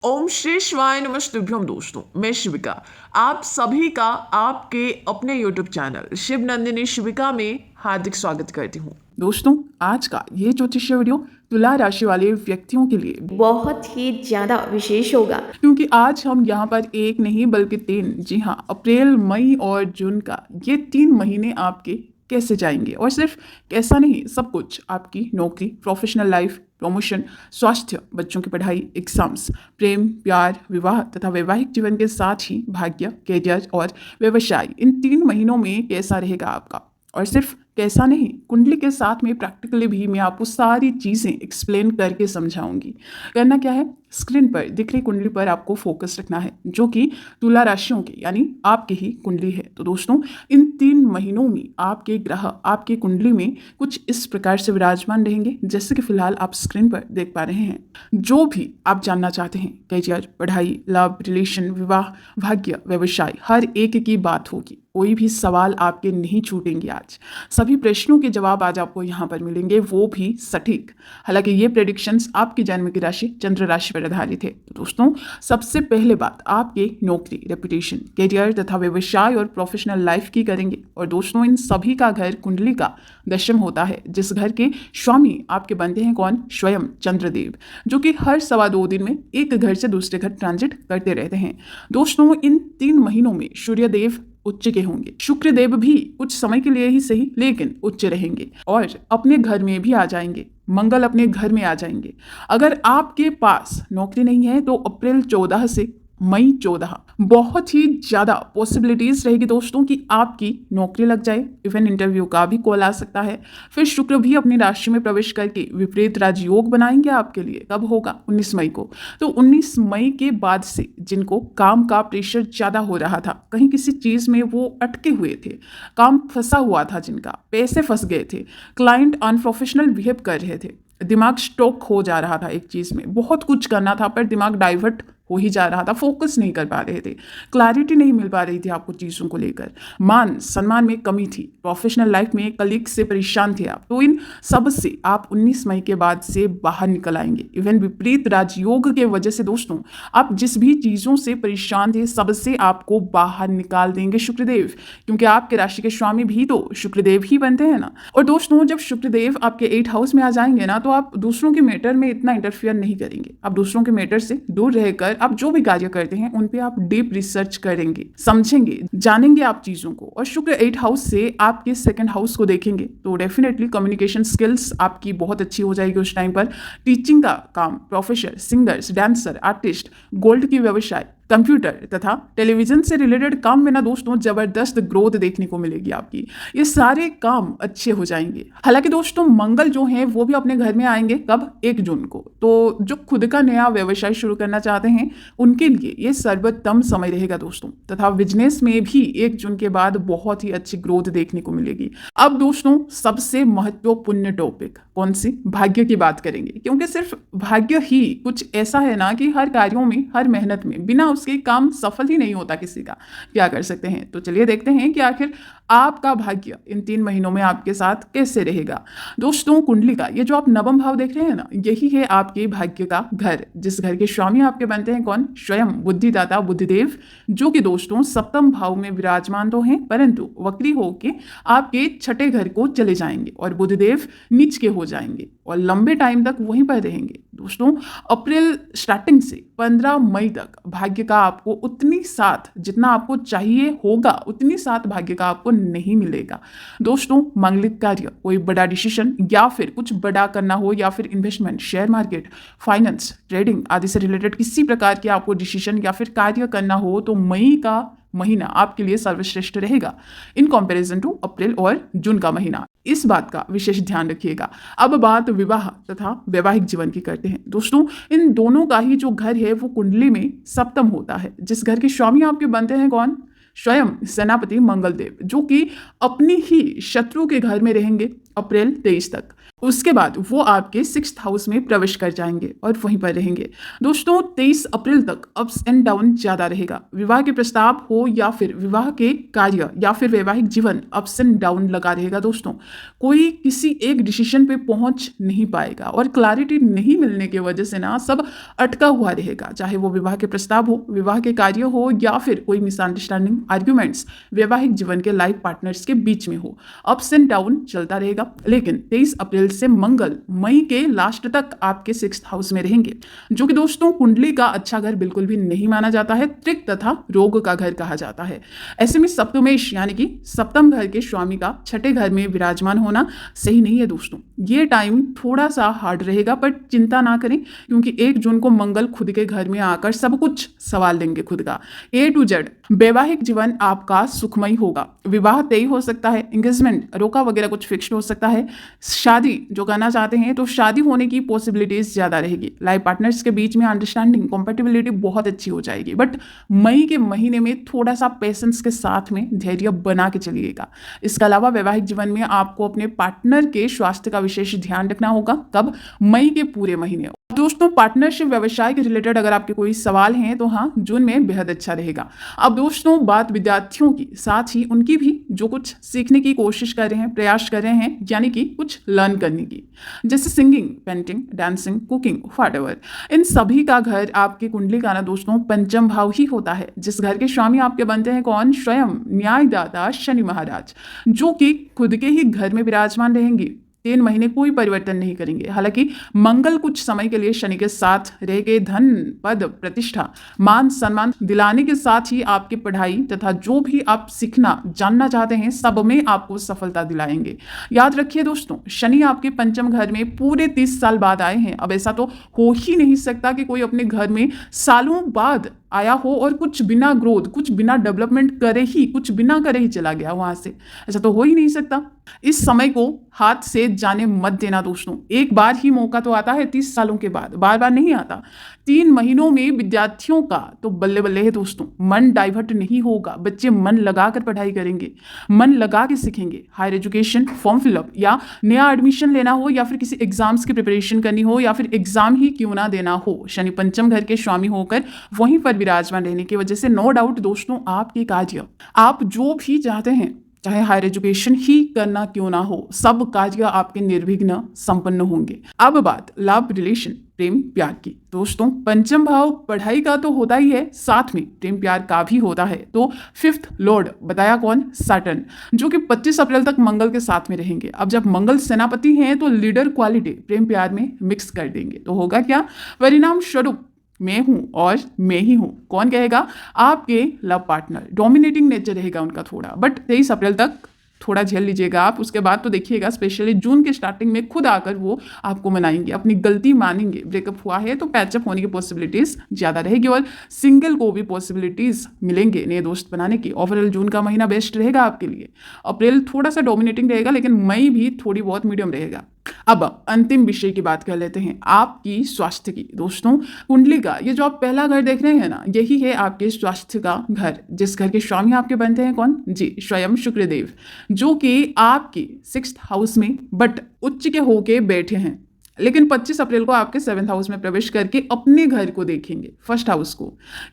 ओम श्री शिवाय नमस्तुभ्यम दोस्तों, मैं शिविका आप सभी का आपके अपने YouTube चैनल शिव नंदिनी शिविका में हार्दिक स्वागत करती हूँ। दोस्तों, आज का ये ज्योतिषीय वीडियो तुला राशि वाले व्यक्तियों के लिए बहुत ही ज्यादा विशेष होगा, क्योंकि आज हम यहाँ पर एक नहीं बल्कि 3, जी हाँ, अप्रैल, मई और जून का ये 3 महीने आपके कैसे जाएंगे। और सिर्फ कैसा नहीं, सब कुछ, आपकी नौकरी, प्रोफेशनल लाइफ, प्रमोशन, स्वास्थ्य, बच्चों की पढ़ाई, एग्जाम्स, प्रेम, प्यार, विवाह तथा वैवाहिक जीवन के साथ ही भाग्य, कैरियर और व्यवसाय, इन 3 महीनों में कैसा रहेगा आपका। और सिर्फ कैसा नहीं, कुंडली के साथ में प्रैक्टिकली भी मैं आपको सारी चीज़ें एक्सप्लेन करके समझाऊंगी। करना क्या है, स्क्रीन पर दिख रही कुंडली पर आपको फोकस रखना है, जो कि तुला राशियों की यानी आपकी ही कुंडली है। तो दोस्तों, इन 3 महीनों में आपके ग्रह आपकी कुंडली में कुछ इस प्रकार से विराजमान रहेंगे, जैसे कि फिलहाल आप स्क्रीन पर देख पा रहे हैं। जो भी आप जानना चाहते हैं, कैरियर, पढ़ाई, लव, रिलेशन, विवाह, भाग्य, व्यवसाय, हर एक की बात होगी। कोई भी सवाल आपके नहीं छूटेंगे। आज सभी प्रश्नों के जवाब आज आपको यहाँ पर मिलेंगे, वो भी सटीक। हालांकि ये प्रेडिक्शंस आपकी जन्म की राशि चंद्र राशि पर आधारित है। तो दोस्तों, सबसे पहले बात आपके नौकरी, रेपुटेशन, कैरियर तथा व्यवसाय और प्रोफेशनल लाइफ की करेंगे। और दोस्तों, इन सभी का घर कुंडली का दशम होता है, जिस घर के स्वामी आपके बनते हैं कौन? स्वयं चंद्रदेव, जो कि हर 2.25 दिन में एक घर से दूसरे घर ट्रांजिट करते रहते हैं। दोस्तों, इन 3 महीनों में सूर्यदेव उच्च के होंगे, शुक्रदेव भी कुछ समय के लिए ही सही लेकिन उच्च रहेंगे और अपने घर में भी आ जाएंगे। मंगल अपने घर में आ जाएंगे। अगर आपके पास नौकरी नहीं है तो अप्रैल 14 से मई 14 बहुत ही ज़्यादा पॉसिबिलिटीज़ रहेगी दोस्तों कि आपकी नौकरी लग जाए। इवन इंटरव्यू का भी कॉल आ सकता है। फिर शुक्र भी अपनी राशि में प्रवेश करके विपरीत राजयोग बनाएंगे आपके लिए। कब होगा? 19 मई को। तो 19 मई के बाद से जिनको काम का प्रेशर ज़्यादा हो रहा था, कहीं किसी चीज़ में वो अटके हुए थे, काम फंसा हुआ था, जिनका पैसे फंस गए थे, क्लाइंट अनप्रोफेशनल बिहेव कर रहे थे, दिमाग स्टॉक हो जा रहा था एक चीज़ में, बहुत कुछ करना था पर दिमाग डाइवर्ट हो ही जा रहा था, फोकस नहीं कर पा रहे थे, क्लैरिटी नहीं मिल पा रही थी आपको चीज़ों को लेकर, मान सम्मान में कमी थी, प्रोफेशनल लाइफ में कलीग से परेशान थे आप। तो इन सब से आप 19 मई के बाद से बाहर निकल आएंगे। इवन विपरीत राजयोग के वजह से दोस्तों, आप जिस भी चीज़ों से परेशान थे सबसे आपको बाहर निकाल देंगे शुक्रदेव, क्योंकि आपके राशि के स्वामी भी तो शुक्रदेव ही बनते हैं ना। और दोस्तों, जब शुक्रदेव आपके 8th हाउस में आ जाएंगे ना, तो आप दूसरों के मैटर में इतना इंटरफियर नहीं करेंगे। आप दूसरों के मैटर से दूर रहकर आप जो भी कार्य करते हैं उन पे आप डीप रिसर्च करेंगे, समझेंगे, जानेंगे आप चीज़ों को। और शुक्र 8th हाउस से आपके 2nd हाउस को देखेंगे तो डेफिनेटली कम्युनिकेशन स्किल्स आपकी बहुत अच्छी हो जाएगी उस टाइम पर। टीचिंग का काम, professor, singers, dancer, artist, gold की व्यवसाय, कंप्यूटर तथा टेलीविजन से रिलेटेड काम में ना दोस्तों जबरदस्त ग्रोथ देखने को मिलेगी आपकी। ये सारे काम अच्छे हो जाएंगे। हालांकि दोस्तों, मंगल जो हैं वो भी अपने घर में आएंगे। कब? 1 जून को। तो जो खुद का नया व्यवसाय शुरू करना चाहते हैं उनके लिए ये सर्वोत्तम समय रहेगा दोस्तों। तथा बिजनेस में भी 1 जून के बाद बहुत ही अच्छी ग्रोथ देखने को मिलेगी। अब दोस्तों, सबसे महत्वपूर्ण टॉपिक कौन सी? भाग्य की बात करेंगे, क्योंकि सिर्फ भाग्य ही कुछ ऐसा है ना कि हर कार्यों में, हर मेहनत में बिना उसके काम सफल ही नहीं होता किसी का। क्या कर सकते हैं? तो चलिए देखते हैं कि आखिर आपका भाग्य इन 3 महीनों में आपके साथ कैसे रहेगा। दोस्तों, कुंडली का ये जो आप नवम भाव देख रहे हैं ना, यही है आपके भाग्य का घर, जिस घर के स्वामी आपके बनते हैं कौन? स्वयं बुद्धिदाता बुद्धिदेव, जो कि दोस्तों 7th भाव में विराजमान तो हैं, परंतु वक्री होके आपके 6ठे घर को चले जाएंगे और बुद्धिदेव नीच के हो जाएंगे और लंबे टाइम तक वहीं पर रहेंगे। दोस्तों, अप्रैल स्टार्टिंग से 15 मई तक भाग्य का आपको उतनी साथ, जितना आपको चाहिए होगा उतनी साथ भाग्य का आपको नहीं मिलेगा। दोस्तों, मांगलिक कार्य, कोई बड़ा डिसीजन या फिर कुछ बड़ा करना हो, या फिर investment, share market, finance, trading आदि से रिलेटेड किसी प्रकार के आपको डिसीजन या फिर कार्य करना हो, तो मई का महीना आपके लिए सर्वश्रेष्ठ रहेगा इन कंपैरिजन टू अप्रैल और जून का महीना। इस बात का विशेष ध्यान रखिएगा। अब बात विवाह तथा वैवाहिक जीवन की करते हैं। दोस्तों, इन दोनों का ही जो घर है वो कुंडली में 7th होता है, जिस घर के स्वामी आपके बनते हैं कौन? स्वयं सेनापति मंगलदेव, जो कि अपनी ही शत्रु के घर में रहेंगे अप्रैल 23 तक। उसके बाद वो आपके 6th हाउस में प्रवेश कर जाएंगे और वहीं पर रहेंगे। दोस्तों 23 अप्रैल तक अप्स एंड डाउन ज़्यादा रहेगा। विवाह के प्रस्ताव हो या फिर विवाह के कार्य या फिर वैवाहिक जीवन, अप्स एंड डाउन लगा रहेगा। दोस्तों कोई किसी एक डिसीजन पे पहुंच नहीं पाएगा और क्लैरिटी नहीं मिलने की वजह से ना सब अटका हुआ रहेगा, चाहे वो विवाह के प्रस्ताव हो, विवाह के कार्य हो या फिर कोई मिसअंडरस्टैंडिंग, आर्ग्यूमेंट्स वैवाहिक जीवन के लाइफ पार्टनर्स के बीच में हो। अप्स एंड डाउन चलता रहेगा, लेकिन 23 अप्रैल से मंगल मई के लास्ट तक आपके 6th हाउस में रहेंगे, जो कि दोस्तों कुंडली का अच्छा घर बिल्कुल भी नहीं माना जाता है, त्रिक तथा रोग का घर कहा जाता है। ऐसे में सप्तमेश यानी कि सप्तम घर के स्वामी का छठे घर में विराजमान होना सही नहीं है। दोस्तों ये टाइम थोड़ा सा हार्ड रहेगा, पर चिंता ना करें क्योंकि 1 जून को मंगल खुद के घर में आकर सब कुछ सवाल लेंगे खुद का। A to Z वैवाहिक जीवन आपका सुखमय होगा। विवाह तय हो सकता है, एंगेजमेंट रोका वगैरह कुछ फिक्स्ड हो सकता है। शादी जो करना चाहते हैं तो शादी होने की पॉसिबिलिटीज ज़्यादा रहेगी। लाइफ पार्टनर्स के बीच में अंडरस्टैंडिंग, कंपैटिबिलिटी बहुत अच्छी हो जाएगी। बट मई के महीने में थोड़ा सा पेशेंस के साथ में धैर्य बना के चलिएगा। इसके अलावा वैवाहिक जीवन में आपको अपने पार्टनर के स्वास्थ्य का विशेष ध्यान रखना होगा। कब? मई के पूरे महीने। दोस्तों पार्टनरशिप व्यवसाय के रिलेटेड अगर आपके कोई सवाल हैं तो हाँ, जून में बेहद अच्छा रहेगा। अब दोस्तों बात विद्यार्थियों की, साथ ही उनकी भी जो कुछ सीखने की कोशिश कर रहे हैं, प्रयास कर रहे हैं, यानी कि कुछ लर्न करने की, जैसे singing, painting, dancing, cooking, whatever, इन सभी का घर आपकी कुंडली का ना दोस्तों पंचम भाव ही होता है, जिस घर के स्वामी आपके बनते हैं कौन? स्वयं न्यायदाता शनि महाराज, जो कि खुद के ही घर में विराजमान रहेंगे। 3 महीने कोई परिवर्तन नहीं करेंगे। हालांकि मंगल कुछ समय के लिए शनि के साथ रह के धन, पद, प्रतिष्ठा, मान सम्मान दिलाने के साथ ही आपकी पढ़ाई तथा जो भी आप सीखना जानना चाहते हैं सब में आपको सफलता दिलाएंगे। याद रखिए दोस्तों, शनि आपके पंचम घर में पूरे 30 साल बाद आए हैं। अब ऐसा तो हो ही नहीं सकता कि कोई अपने घर में सालों बाद आया हो और कुछ बिना ग्रोथ, कुछ बिना डेवलपमेंट करे ही, कुछ बिना करे ही चला गया वहां से। ऐसा तो हो ही नहीं सकता। इस समय को हाथ से जाने मत देना दोस्तों। एक बार ही मौका तो आता है 30 सालों के बाद, बार बार नहीं आता। 3 महीनों में विद्यार्थियों का तो बल्ले बल्ले है दोस्तों। मन डाइवर्ट नहीं होगा, बच्चे मन लगाकर पढ़ाई करेंगे, मन लगा के सीखेंगे। हायर एजुकेशन, फॉर्म फिलअप या नया एडमिशन लेना हो या फिर किसी एग्जाम्स की प्रिपरेशन करनी हो या फिर एग्जाम ही क्यों ना देना हो, शनि पंचम घर के स्वामी होकर वहीं पर विराजमान रहने की वजह से नो डाउट दोस्तों आपके कार्य, आप जो भी चाहते हैं, चाहे हायर एजुकेशन ही करना क्यों ना हो, सब कार्य आपके निर्विघ्न संपन्न होंगे। अब बात लव, रिलेशन, प्रेम प्यार की। दोस्तों पंचम भाव पढ़ाई का तो होता ही है, साथ में प्रेम प्यार का भी होता है। तो 5th लॉर्ड बताया कौन? सैटर्न, जो कि 25 अप्रैल तक मंगल के साथ में रहेंगे। अब जब मंगल सेनापति हैं तो लीडर क्वालिटी प्रेम प्यार में मिक्स कर देंगे। तो होगा क्या? परिणाम स्वरूप मैं हूं और मैं ही हूं। कौन कहेगा? आपके लव पार्टनर। डोमिनेटिंग नेचर रहेगा उनका थोड़ा, बट 23 अप्रैल तक थोड़ा झेल लीजिएगा आप। उसके बाद तो देखिएगा स्पेशली जून के स्टार्टिंग में खुद आकर वो आपको मनाएंगे, अपनी गलती मानेंगे। ब्रेकअप हुआ है तो पैचअप होने की पॉसिबिलिटीज ज़्यादा रहेगी और सिंगल को भी पॉसिबिलिटीज मिलेंगे नए दोस्त बनाने की। ओवरऑल जून का महीना बेस्ट रहेगा आपके लिए। अप्रैल थोड़ा सा डोमिनेटिंग रहेगा, लेकिन मई भी थोड़ी बहुत मीडियम रहेगा। अब अंतिम विषय की बात कर लेते हैं, आपकी स्वास्थ्य की। दोस्तों कुंडली का ये जो आप पहला घर देख रहे हैं ना, यही है आपके स्वास्थ्य का घर, जिस घर के स्वामी आपके बनते हैं कौन? जी, स्वयं शुक्रदेव, जो कि आपके 6th हाउस में बट उच्च के होके बैठे हैं। लेकिन 25 अप्रैल को आपके 7th हाउस में प्रवेश करके अपने घर को देखेंगे, 1st हाउस को।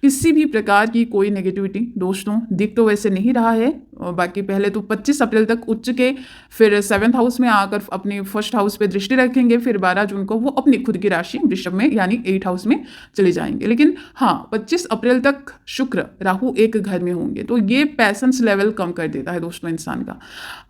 किसी भी प्रकार की कोई नेगेटिविटी दोस्तों दिख तो वैसे नहीं रहा है। बाकी पहले तो 25 अप्रैल तक उच्च के, फिर 7th हाउस में आकर अपने 1st हाउस पे दृष्टि रखेंगे, फिर 12 जून को वो अपनी खुद की राशि वृषभ में यानी 8th हाउस में चले जाएंगे। लेकिन हाँ, 25 अप्रैल तक शुक्र राहु एक घर में होंगे, तो ये पैशंस लेवल कम कर देता है दोस्तों इंसान का।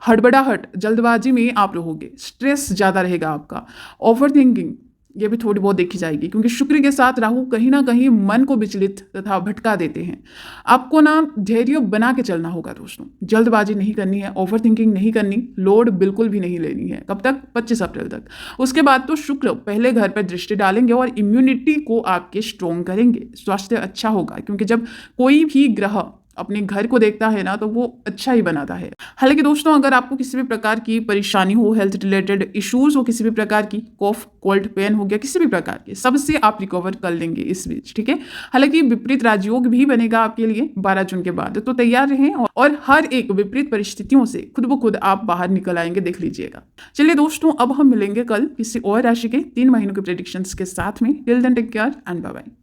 हड़बड़ाहट, जल्दबाजी में आप रहोगे, स्ट्रेस ज़्यादा रहेगा आपका, ओवर थिंकिंग ये भी थोड़ी बहुत देखी जाएगी, क्योंकि शुक्र के साथ राहु कहीं ना कहीं मन को विचलित तथा भटका देते हैं। आपको ना धैर्य बना के चलना होगा दोस्तों, जल्दबाजी नहीं करनी है, ओवर थिंकिंग नहीं करनी, लोड बिल्कुल भी नहीं लेनी है। कब तक? 25 अप्रैल तक। उसके बाद तो शुक्र पहले घर पर दृष्टि डालेंगे और इम्यूनिटी को आपके स्ट्रोंग करेंगे। स्वास्थ्य अच्छा होगा, क्योंकि जब कोई भी ग्रह अपने घर को देखता है ना तो वो अच्छा ही बनाता है। हालांकि दोस्तों, अगर आपको किसी भी प्रकार की परेशानी हो, हेल्थ रिलेटेड इश्यूज हो, किसी भी प्रकार की कॉफ कोल्ड पेन हो गया, किसी भी प्रकार के, सबसे आप रिकवर कर लेंगे इस बीच, ठीक है। हालांकि विपरीत राजयोग भी बनेगा आपके लिए 12 जून के बाद, तो तैयार रहें और हर एक विपरीत परिस्थितियों से खुद ब खुद आप बाहर निकल आएंगे, देख लीजिएगा। चलिए दोस्तों, अब हम मिलेंगे कल किसी और राशि के 3 महीनों के प्रेडिक्शंस के साथ में। Till then take care and bye bye.